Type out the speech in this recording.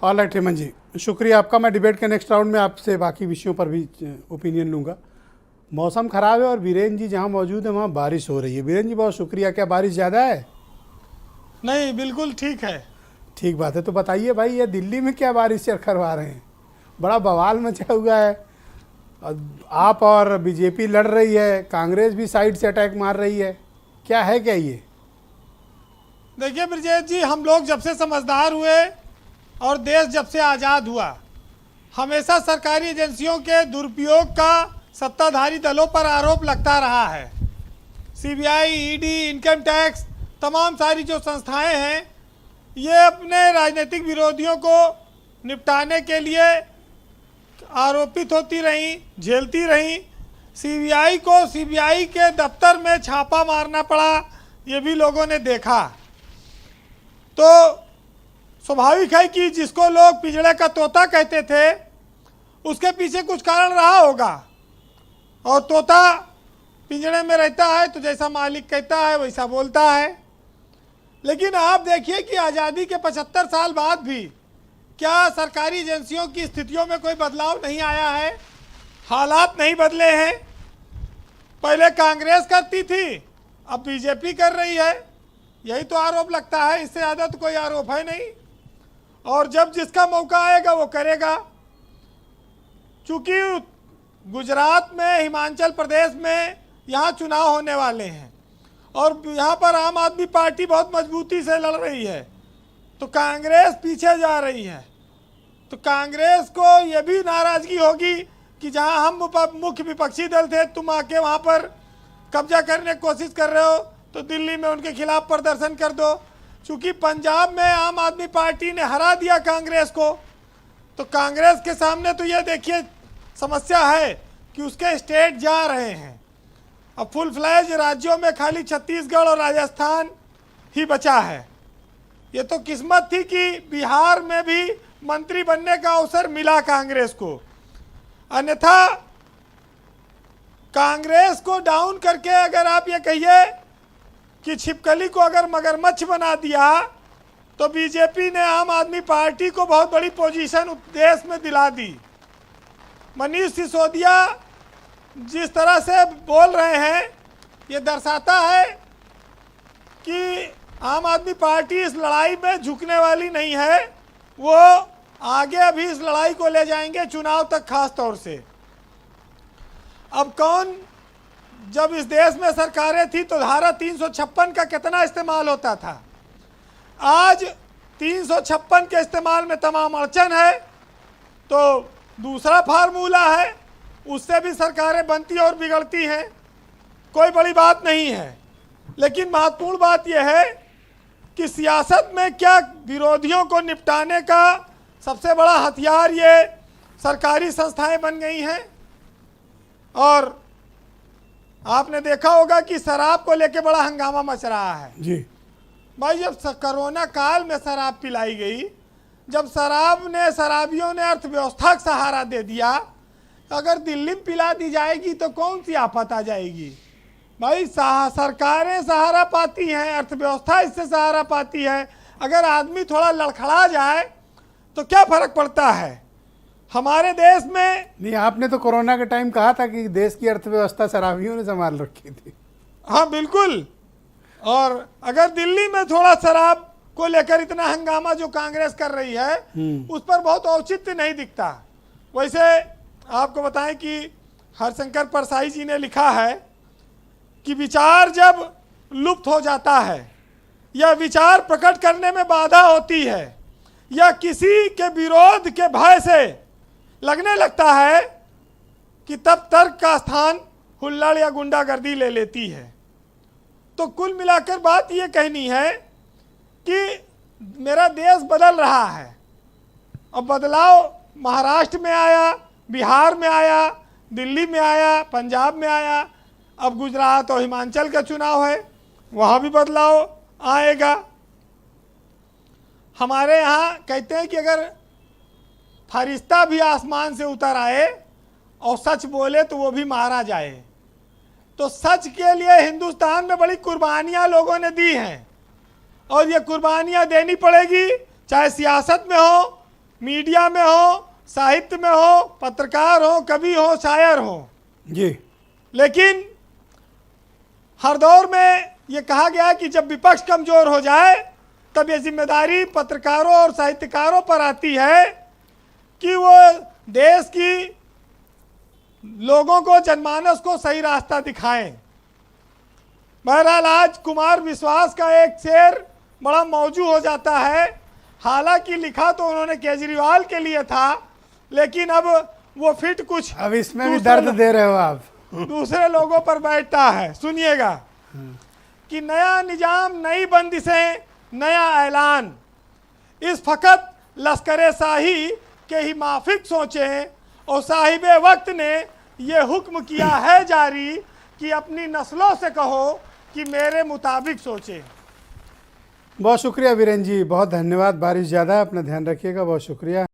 All right Hemant जी, शुक्रिया आपका। मैं डिबेट के नेक्स्ट राउंड में आपसे बाकी विषयों पर भी ओपिनियन लूँगा। मौसम ख़राब है और वीरेन जी जहाँ मौजूद है वहाँ बारिश हो रही है। वीरेन जी बहुत शुक्रिया। क्या बारिश ज़्यादा है? नहीं, बिल्कुल ठीक है। ठीक बात है। तो बताइए भाई, ये दिल्ली में क्या बारिश करवा रहे हैं? बड़ा बवाल मचा हुआ है। आप और बीजेपी लड़ रही है, कांग्रेस भी साइड से अटैक मार रही है। क्या है क्या ये? देखिए ब्रजेश जी, हम लोग जब से समझदार हुए और देश जब से आज़ाद हुआ, हमेशा सरकारी एजेंसियों के दुरुपयोग का सत्ताधारी दलों पर आरोप लगता रहा है। सीबीआई, ईडी, इनकम टैक्स, तमाम सारी जो संस्थाएं हैं, ये अपने राजनीतिक विरोधियों को निपटाने के लिए आरोपित होती रहीं, झेलती रहीं। सीबीआई को सीबीआई के दफ्तर में छापा मारना पड़ा, ये भी लोगों ने देखा। तो स्वाभाविक है कि जिसको लोग पिंजड़े का तोता कहते थे, उसके पीछे कुछ कारण रहा होगा। और तोता पिंजड़े में रहता है तो जैसा मालिक कहता है वैसा बोलता है। लेकिन आप देखिए कि आज़ादी के 75 साल बाद भी क्या सरकारी एजेंसियों की स्थितियों में कोई बदलाव नहीं आया है? हालात नहीं बदले हैं। पहले कांग्रेस करती थी, अब बीजेपी कर रही है। यही तो आरोप लगता है, इससे ज़्यादा तो कोई आरोप है नहीं। और जब जिसका मौका आएगा वो करेगा। चूँकि गुजरात में, हिमाचल प्रदेश में यहाँ चुनाव होने वाले हैं और यहाँ पर आम आदमी पार्टी बहुत मजबूती से लड़ रही है, तो कांग्रेस पीछे जा रही है। तो कांग्रेस को ये भी नाराज़गी होगी कि जहाँ हम मुख्य विपक्षी दल थे, तुम आके वहाँ पर कब्जा करने की कोशिश कर रहे हो, तो दिल्ली में उनके खिलाफ प्रदर्शन कर दो। चूँकि पंजाब में आम आदमी पार्टी ने हरा दिया कांग्रेस को, तो कांग्रेस के सामने तो ये देखिए समस्या है कि उसके स्टेट जा रहे हैं। अब फुल फ्लैज राज्यों में खाली छत्तीसगढ़ और राजस्थान ही बचा है। ये तो किस्मत थी कि बिहार में भी मंत्री बनने का अवसर मिला कांग्रेस को, अन्यथा कांग्रेस को डाउन करके अगर आप ये कहिए कि छिपकली को अगर मगरमच्छ बना दिया, तो बीजेपी ने आम आदमी पार्टी को बहुत बड़ी पोजीशन देश में दिला दी। मनीष सिसोदिया जिस तरह से बोल रहे हैं, ये दर्शाता है कि आम आदमी पार्टी इस लड़ाई में झुकने वाली नहीं है। वो आगे अभी इस लड़ाई को ले जाएंगे चुनाव तक, खास तौर से। अब कौन, जब इस देश में सरकारें थी तो धारा 356 का कितना इस्तेमाल होता था। आज 356 के इस्तेमाल में तमाम अड़चन है, तो दूसरा फार्मूला है, उससे भी सरकारें बनती और बिगड़ती हैं। कोई बड़ी बात नहीं है। लेकिन महत्वपूर्ण बात यह है कि सियासत में क्या विरोधियों को निपटाने का सबसे बड़ा हथियार ये सरकारी संस्थाएं बन गई हैं। और आपने देखा होगा कि शराब को लेकर बड़ा हंगामा मच रहा है जी भाई। जब कोरोना काल में शराब पिलाई गई, जब शराबियों ने अर्थव्यवस्था का सहारा दे दिया, अगर दिल्ली में पिला दी जाएगी तो कौन सी आफत आ जाएगी भाई। सरकारें सहारा पाती हैं, अर्थव्यवस्था इससे सहारा पाती है। अगर आदमी थोड़ा लड़खड़ा जाए तो क्या फर्क पड़ता है हमारे देश में। नहीं, आपने तो कोरोना के टाइम कहा था कि देश की अर्थव्यवस्था शराबियों ने संभाल रखी थी। हाँ बिल्कुल। और अगर दिल्ली में थोड़ा शराब को लेकर इतना हंगामा जो कांग्रेस कर रही है, उस पर बहुत औचित्य नहीं दिखता। वैसे आपको बताएं कि हरशंकर परसाई जी ने लिखा है कि विचार जब लुप्त हो जाता है या विचार प्रकट करने में बाधा होती है या किसी के विरोध के भय से लगने लगता है कि तब तर्क का स्थान हुल्लड़ या गुंडागर्दी ले लेती है। तो कुल मिलाकर बात ये कहनी है कि मेरा देश बदल रहा है। अब बदलाव महाराष्ट्र में आया, बिहार में आया, दिल्ली में आया, पंजाब में आया, अब गुजरात और हिमाचल का चुनाव है, वहाँ भी बदलाव आएगा। हमारे यहाँ कहते हैं कि अगर फरिश्ता भी आसमान से उतर आए और सच बोले तो वो भी मारा जाए। तो सच के लिए हिंदुस्तान में बड़ी कुर्बानियाँ लोगों ने दी हैं और ये कुर्बानियाँ देनी पड़ेगी, चाहे सियासत में हो, मीडिया में हो, साहित्य में हो, पत्रकार हो, कवि हो, शायर हो। जी। लेकिन हर दौर में ये कहा गया कि जब विपक्ष कमजोर हो जाए तब ये जिम्मेदारी पत्रकारों और साहित्यकारों पर आती है कि वो देश की लोगों को, जनमानस को सही रास्ता दिखाएं। बहरहाल आज कुमार विश्वास का एक शेर बड़ा मौजू हो जाता है। हालांकि लिखा तो उन्होंने केजरीवाल के लिए था, लेकिन अब वो फिट कुछ अब इसमें भी दर्द दे रहे हो आप। दूसरे लोगों पर बैठता है। सुनिएगा कि नया निजाम, नई बंदिशें, नया ऐलान, इस फकत लश्करे शाही के ही माफिक सोचें और साहिबे वक्त ने ये हुक्म किया है जारी कि अपनी नस्लों से कहो कि मेरे मुताबिक सोचें। बहुत शुक्रिया वीरेंद्र जी, बहुत धन्यवाद। बारिश ज़्यादा है, अपना ध्यान रखिएगा। बहुत शुक्रिया।